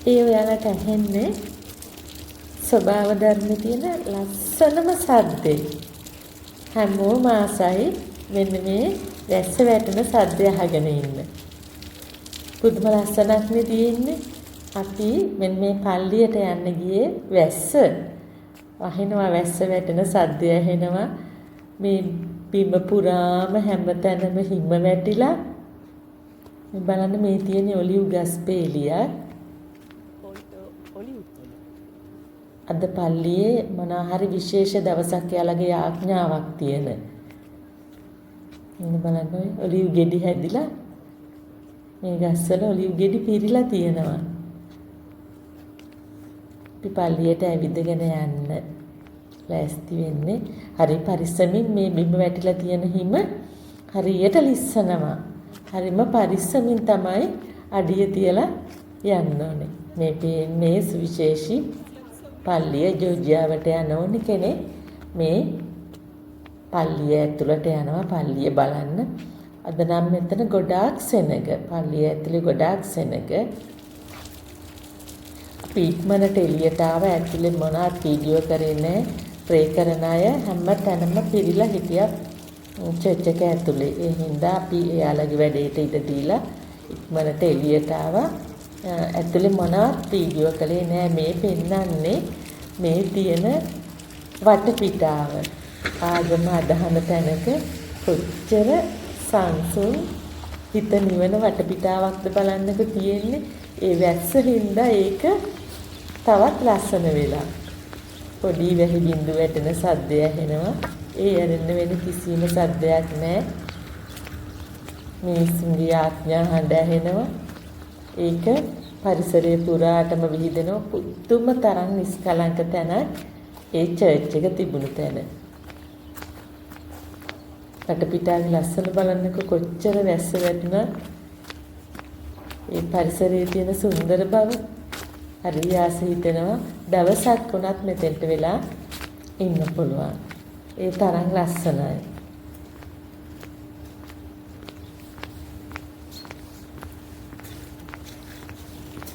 ඒ ඔයාලට ඇහෙන්නේ ස්වභාව ධර්මයේ තියෙන ලස්සනම සද්දේ. හැමෝම ආසයි මෙන්න මේ වැස්ස වැටෙන සද්දය අහගෙන ඉන්න. පුදුම ලස්සනක් නේ තියෙන්නේ. අපි මෙන්න මේ පල්ලියට යන්න ගියේ වැස්ස. අහිනවා වැස්ස වැටෙන සද්දය ඇහෙනවා. මේ බිම පුරාම හැමතැනම හිම වැටිලා. මේ බලන්න මේ තියෙන ඔලිව් ගස් පෙළියක්. අද පල්ලියේ මොනවා හරි විශේෂ දවසක් යාළගේ ආඥාවක් තියෙන. ඉන්න බලන්න ඔලිව් ගෙඩි හැදිලා මේ ගස්වල ඔලිව් ගෙඩි පිරීලා තියෙනවා. අපි පල්ලියට ඇවිදගෙන යන්න ලෑස්ති වෙන්නේ. හරි පරිස්සමින් මේ බිම වැටිලා තියෙන හිම හරියට ලිස්සනවා. හරිම පරිස්සමින් තමයි අඩිය තියලා යන්න ඕනේ. මේ සුවිශේෂී පල්ලිය ජෝර්ජියාවට යන ඕනි කෙනෙක් මේ පල්ලිය ඇතුළට යනවා පල්ලිය බලන්න. අද නම් මෙතන ගොඩාක් සෙනග. පල්ලිය ඇතුලේ ගොඩාක් සෙනග. අපි ඉක්මනට එළියට ආව. ඇතුලේ මොනවත් වීඩියෝ කරන්නේ ප්‍රේ කරන අය හැම තැනම පිරීලා හිටියා චර්ච් එක ඇතුලේ. ඒ හින්දා අපි එයාලගේ වැඩේට ඉඩ දීලා ඉක්මනට එළියට ආවා. ඇතුලේ මොනවත් වීඩියෝ කළේ නෑ. මේ පෙන්නන්නේ මේ තියෙන වටපිටාව. ආගම අදහන තැනක කොච්චර සංසුන් හිත නිවන වටපිටාවක්ද බලන්නක තියෙන්නේ. ඒ වැස්ස හින්දා ඒක තවත් ලස්සන වෙලා. පොඩි වැහි බින්දු වැටෙන සද්දය ඇහෙනවා. ඒ ඇරෙන්න වෙන කිසිම සද්දයක් නැහැ. මිනිස්සුන්ගේ ආඥා හඬ ඇහෙනවා. ඒක පරිසරයේ පුරාටම විහිදෙනවා. පුදුම තරම් නිස්කලංක තැනක් ඒ චර්ච් එක තිබුණු තැන. වටපිටාවේ ලස්සන බලන්නකො කොච්චර වැස්ස වැටුණා. ඒ පරිසරයේ තියෙන සුන්දර බව හරි ආස හිතෙනවා. දවසක් වුණත් මෙතෙන්ට වෙලා ඉන්න පුළුවන්. ඒ තරම් ලස්සනයි.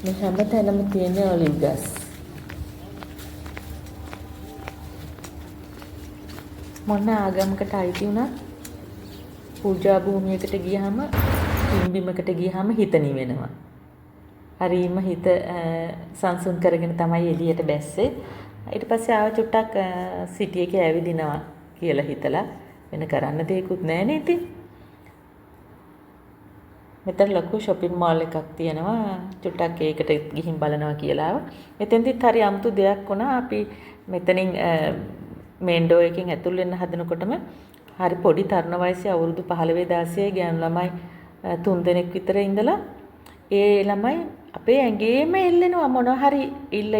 මේ හැම තැනම තියෙන ඔලිව් ගස්. මොන ආගමකට අයිති වුණත් පූජා භූමියකට ගියාම පින්බිමකට ගියාම හිත නිවෙනවා. හරිම හිත සංසුන් කරගෙන තමයි එළියට බැස්සේ. ඊට පස්සේ ආව චුට්ටක් සිටි එකේ ඇවිදිනවා කියලා හිතලා වෙන කරන්න දෙයක්වත් නැහැ නේ ඉතින්. මෙතන ලොකු shopping mall එකක් තියෙනවා. චුට්ටක් ඒකට ගිහින් බලනවා කියලා ආවා. එතෙන්දිත් හරි අමුතු දෙයක් වුණා. අපි මෙතනින් මේන් ඩෝ එකකින් ඇතුල් වෙන්න හදනකොටම හරි පොඩි තරුණ වයසේ අවුරුදු 15 16 ගෑනු ළමයි 3 දෙනෙක් විතර ඉඳලා ඒ ළමයි අපේ ඇඟේම එල්ලෙනවා මොනවා හරි ඉල්ල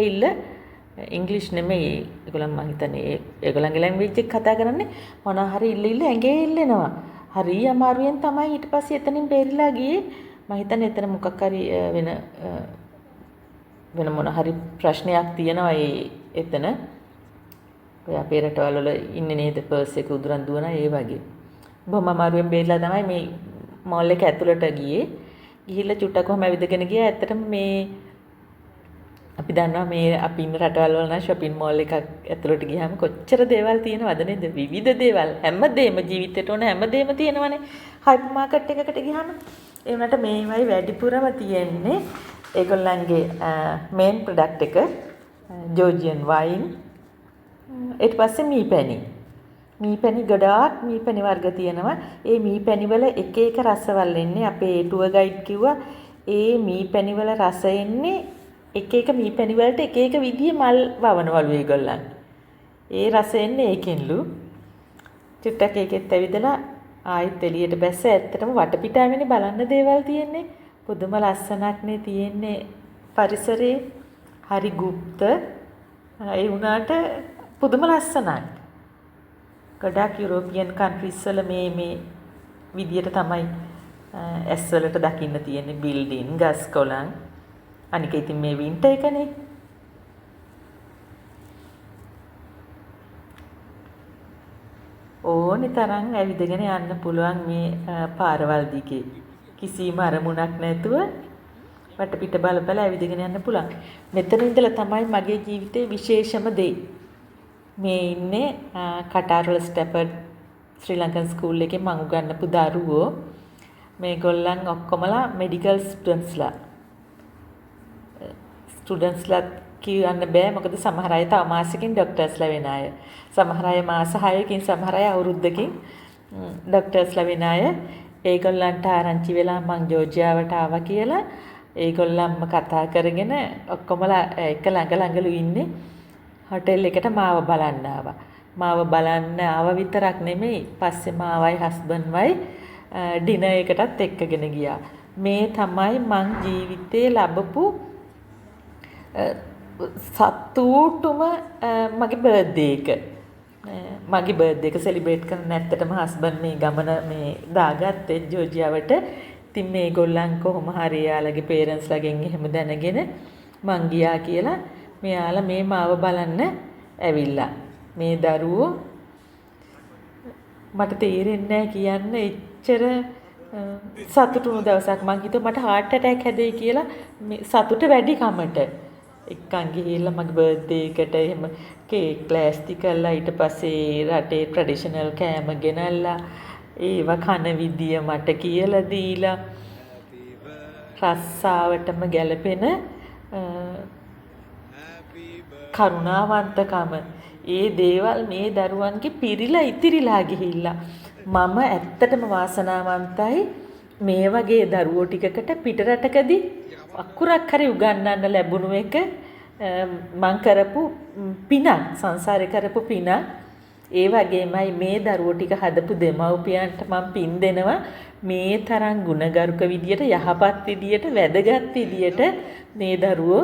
ඉංග්‍රීසි නෙමෙයි ඒගොල්ලන් මං හිතන්නේ ඒගොල්ලන්ගේ ලැන්ග්වේජ් එක කතා කරන්නේ මොනවා හරි ඉල්ල ඇඟේ එල්ලෙනවා. හරි අමාරුවෙන් තමයි ඊට පස්සේ එතනින් බේරිලා ගියේ. මං හිතන්නේ එතන මොකක් හරි වෙන මොන හරි ප්‍රශ්නයක් තියෙනවා එතන. ඔය අපේ රටවල් වල ඉන්නේ නේද පර්ස් එක උදුරන් දුවන ඒ වගේ. බොහොම අමාරුවෙන් බේරලා තමයි මේ මෝල් එක ඇතුළට ගියේ. ගිහිල්ලා චුට්ටක් කොහම ඇවිදගෙන ගියා. ඇත්තටම මේ අපි දන්නවා මේ අපි ඉන්න රටවල් වල නම් shopping mall එකක් ඇතුළට ගියාම කොච්චර දේවල් තියෙනවද නේද? විවිධ දේවල් හැමදේම ජීවිතේට ඕන හැමදේම තියෙනවනේ. හයිපර් මාකට් එකකට ගියාම ඒ වුණාට මේවයි වැඩිපුරම තියෙන්නේ ඒගොල්ලන්ගේ මේන් ප්‍රොඩක්ට් එක ජෝර්ජියන් වයින්. ඊට පස්සේ මීපැණි ගොඩාක් මීපැණි වර්ග තියෙනවා. ඒ මීපැණි වල එක එක රසවල් එන්නේ. අපේ ටුවර් ගයිඩ් කිව්වා ඒ මීපැණි වල රස එන්නේ එක එක මීපැණි වලට එක එක විදිහේ මල් වවනවලු ඒගොල්ලන්. ඒ රස එන්නේ ඒකෙන්ලු. චුට්ටක් ඒකෙත් ඇවිදලා ආයෙත් එළියට බැස්ස. ඇත්තටම වටපිටාවෙනේ බලන්න දේවල් තියෙන්නේ. පුදුම ලස්සනක් නේ තියෙන්නේ පරිසරේ. හරි গুপ্ত. ඒ වුණාට පුදුම ලස්සනයි. ගොඩාක් යුරෝපියන් කන්ට්‍රීස් වල මේ විදියට තමයි ඇස් වලට දකින්න තියෙන්නේ බිල්ඩින්, ගස් කොළන්. අනික ඉතින් මේ වින්ටර් එකනේ. ඕනි තරම් ඇවිදගෙන යන්න පුළුවන් මේ පාරවල් දිගේ. කිසිම අරමුණක් නැතුව වටපිට බල බල ඇවිදගෙන යන්න පුළුවන්. මෙතන ඉඳලා තමයි මගේ ජීවිතේ විශේෂම දේ. මේ ඉන්නේ කටාරවල ස්ටැපර්ඩ් ශ්‍රී ලංකන් ස්කූල් එකේ මම උගන්වපු දරුවෝ. මේගොල්ලන් ඔක්කොමලා මෙඩිකල් ස්ටුඩන්ට්ස්ලා කියන්න බෑ මොකද සමහර අය තව මාසෙකින් ડોක්ටර්ස්ලා වෙන අය. සමහර අය මාස 6කින් සමහර අය අවුරුද්දකින් ડોක්ටර්ස්ලා වෙන අය. ඒගොල්ලන්ට ආරංචි වෙලා මං ජෝර්ජියාවට ආවා කියලා ඒගොල්ලන්ම කතා කරගෙන ඔක්කොමලා එක ළඟලු ඉන්නේ හොටෙල් එකට මාව බලන්න ආවා. මාව බලන්න ආව විතරක් නෙමෙයි පස්සේ මාවයි හස්බන්ඩ්වයි ඩිනර් එකටත් එක්කගෙන ගියා. මේ තමයි මං ජීවිතේ ලැබපු සතුටුම මගේ බර්ත්ඩේ එක. මගේ බර්ත්ඩේ එක සෙලිබ්‍රේට් කරන්න ඇත්තටම හස්බන්ඩ් මේ ගමන මේ දාගත්තේ ජෝර්ජියාවට. ඉතින් මේගොල්ලන් කොහොම හරි යාළගේ පේරන්ට්ස්ලාගෙන් එහෙම දැනගෙන මං ගියා කියලා මෙයාලා මේ මාව බලන්න ඇවිල්ලා. මේ දරුවෝ මට තේරෙන්නේ නැහැ කියන්න එච්චර සතුටුම දවසක්. මං හිතුවා මට heart attack හැදෙයි කියලා මේ සතුට වැඩි කමට. එක්කන් ගිහිල්ලා මගේ බර්ත්ඩේ එකට එහෙම කේක් ප්ලාස්ටික් කරලා ඊට පස්සේ රටේ ට්‍රැඩිෂනල් කෑම ගෙනල්ලා ඒව කන විදිය මට කියලා දීලා රස්සාවටම ගැලපෙන කරුණාවන්තකම ඒ දේවල් මේ දරුවන්ගේ පිරීලා ඉතිරිලා ගිහිල්ලා මම ඇත්තටම වාසනාවන්තයි මේ වගේ දරුවෝ ටිකකට පිටරටකදී අකුරක් හරි උගන්වන්න ලැබුණු එක මං කරපු පිනක් සංසාරේ කරපු පිනක්. ඒ වගේමයි මේ දරුවෝ ටික හදපු දෙමව්පියන්ට මං පින් දෙනවා මේ තරම් ගුණගරුක විදියට යහපත් විදියට වැදගත් විදියට මේ දරුවෝ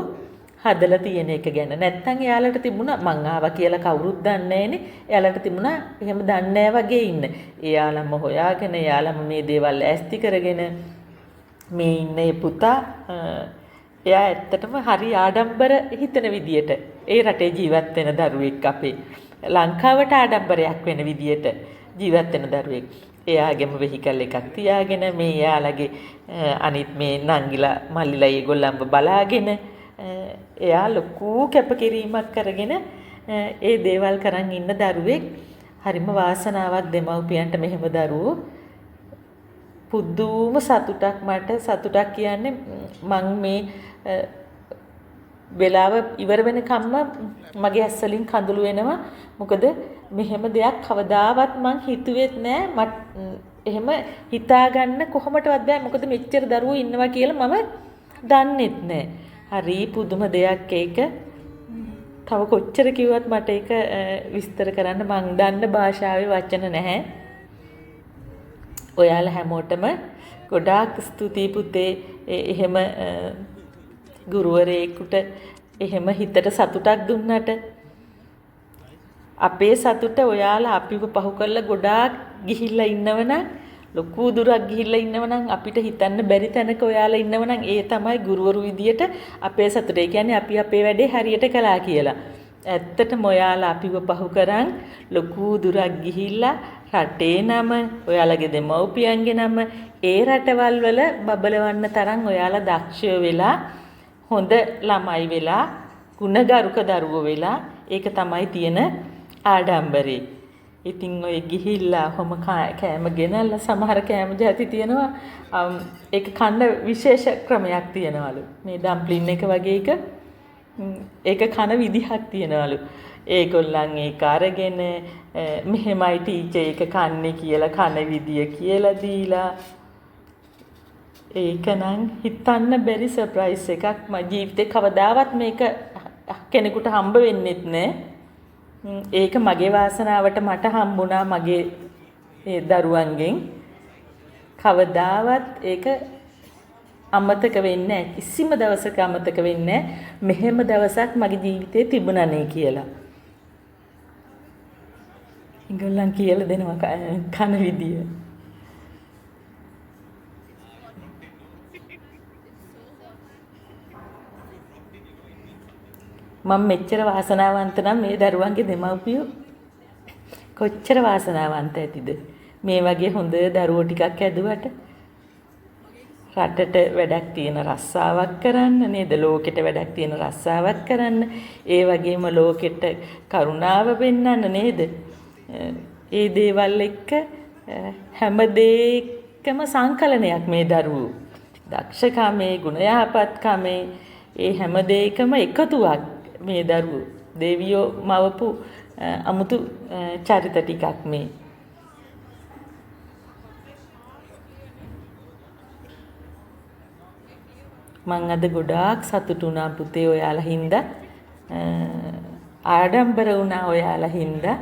හදලා තියෙන එක ගැන. නැත්තම් එයාලට තිබුණා මං ආවා කියලා කවුරුත් දන්නේ නැහනේ. එයාලට තිබුණා එහෙම දන්නේ නැහැ වගේ ඉන්න. එයාලම හොයාගෙන එයාලම මේ දේවල් ඈස්ති කරගෙන මේ ඉන්නේ පුතා එයා ඇත්තටම හරි ආඩම්බර හිතන විදියට ඒ රටේ ජීවත් වෙන දරුවෙක් අපේ ලංකාවට ආඩම්බරයක් වෙන විදියට ජීවත් වෙන දරුවෙක්. එයාගෙම වෙහිකල් එකක් තියාගෙන මේ එයාලගේ අනිත් මේ නංගිලා මල්ලිලා ඒගොල්ලන්ව බලාගෙන එයා ලොකු කැපකිරීමක් කරගෙන ඒ දේවල් කරන් ඉන්න දරුවෙක්. හරිම වාසනාවක් දෙමව්පියන්ට මෙහෙම දරුවෝ. පුදුම සතුටක් මට. සතුටක් කියන්නේ මං මේ වෙලාව ඉවර වෙනකම්ම මගේ ඇස් වලින් කඳුළු එනවා. මොකද මෙහෙම දෙයක් කවදාවත් මං හිතුවෙත් නෑ. මට එහෙම හිතාගන්න කොහොමටවත් බෑ. මොකද මෙච්චර දරුවෝ ඉන්නවා කියලා මම දන්නෙත් නෑ. හරි පුදුම දෙයක් ඒක. තව කොච්චර කිව්වත් මට ඒක විස්තර කරන්න මං දන්න භාෂාවේ වචන නැහැ. ඔයාලා හැමෝටම ගොඩාක් ස්තුතියි පුතේ. එහෙම ගුරුවරයෙකුට එහෙම හිතට සතුටක් දුන්නට අපේ සතුට ඔයාලා අපිව පහු කරලා ගොඩාක් ගිහිල්ලා ඉන්නවනම් ලොකු දුරක් ගිහිල්ලා ඉන්නවනම් අපිට හිතන්න බැරි තැනක ඔයාලා ඉන්නවනම් ඒ තමයි ගුරුවරු විදියට අපේ සතුට. ඒ කියන්නේ අපි අපේ වැඩේ හරියට කළා කියලා. ඇත්තටම ඔයාලා අපිව පහු කරන් ලොකු දුරක් ගිහිල්ලා රටේ නම ඔයාලගේ දෙමව්පියන්ගේ නම ඒ රටවල් වල බබලවන්න තරම් ඔයාලා දක්ෂය වෙලා හොඳ ළමයි වෙලා ගුණගරුක දරුවෝ වෙලා ඒක තමයි තියෙන ආඩම්බරේ. ඉතින් ඔය ගිහිල්ලා කොහොම කෑම ගෙනල්ලා සමහර කෑම જાති තියෙනවා ඒක කන්න විශේෂ ක්‍රමයක් තියනවලු. මේ ඩම්ප්ලින් එක වගේ එක ඒක කන විදිහක් තියනවලු. ඒගොල්ලන් ඒක අරගෙන මෙහෙමයි ටීචර් එක කන්නේ කියලා කන විදිය කියලා දීලා ඒක නම් හිතන්න බැරි සර්ප්‍රයිස් එකක්. මම ජීවිතේ කවදාවත් මේක කෙනෙකුට හම්බ වෙන්නෙත් නෑ. ඒක මගේ වාසනාවට මට හම්බුණා මගේ ඒ දරුවන්ගෙන්. කවදාවත් ඒක අමතක වෙන්නේ නැහැ. කිසිම දවසක අමතක වෙන්නේ නැහැ. මෙහෙම දවසක් මගේ ජීවිතේ තිබුණා නේ කියලා. ඒගොල්ලන් කියලා දෙනවා කන විදිය. මම මෙච්චර වාසනාවන්ත නම් මේ දරුවන්ගේ දෙමව්පියෝ කොච්චර වාසනාවන්ත ඇතිද මේ වගේ හොඳ දරුවෝ ටිකක් ඇදුවට. රටට වැඩක් තියෙන රස්සාවක් කරන්න නේද? ලෝකෙට වැඩක් තියෙන රස්සාවක් කරන්න. ඒ වගේම ලෝකෙට කරුණාව පෙන්වන්න නේද? ඒ දේවල් එක්ක හැම දෙයකම සංකලනයක් මේ දරුවෝ. දක්ෂකමේ, ගුණයහපත්කමේ ඒ හැම දෙයකම එකතුවක් මේ දරුවෝ. දෙවියෝ මවපු අමුතු චරිත ටිකක් මේ. මං අද ගොඩාක් සතුටු වුණා පුතේ ඔයාලා හින්දා. ආඩම්බර වුණා ඔයාලා හින්දා.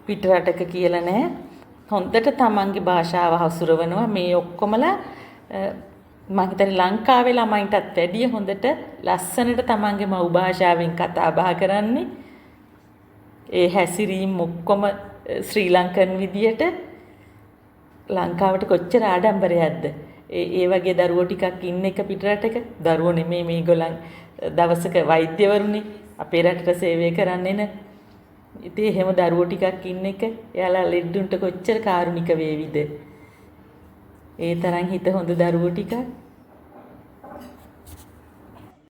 පිට රටක කියලා නැහැ. හොඳට තමන්ගේ භාෂාව හසුරවනවා මේ ඔක්කොමලා මම හිතන්නේ ලංකාවේ ළමයින්ටත් වැඩිය හොඳට ලස්සනට තමන්ගේ මව් භාෂාවෙන් කතා බහ කරන්නේ. ඒ හැසිරීම් ඔක්කොම ශ්‍රී ලංකන් විදියට ලංකාවට කොච්චර ආඩම්බරයක්ද. ඒ වගේ දරුවෝ ටිකක් ඉන්න එක පිට රටක දරුවෝ නෙමෙයි මේගොල්ලන් දවසක වෛද්‍යවරුනි අපේ රටට සේවය කරන්නේ නේ. ඉතින් එහෙම දරුවෝ ටිකක් ඉන්න එක එයාලා ලෙඩුන්ට කොච්චර කාරුණික වේවිද. ඒ තරම් හිත හොඳ දරුවෝ ටිකක්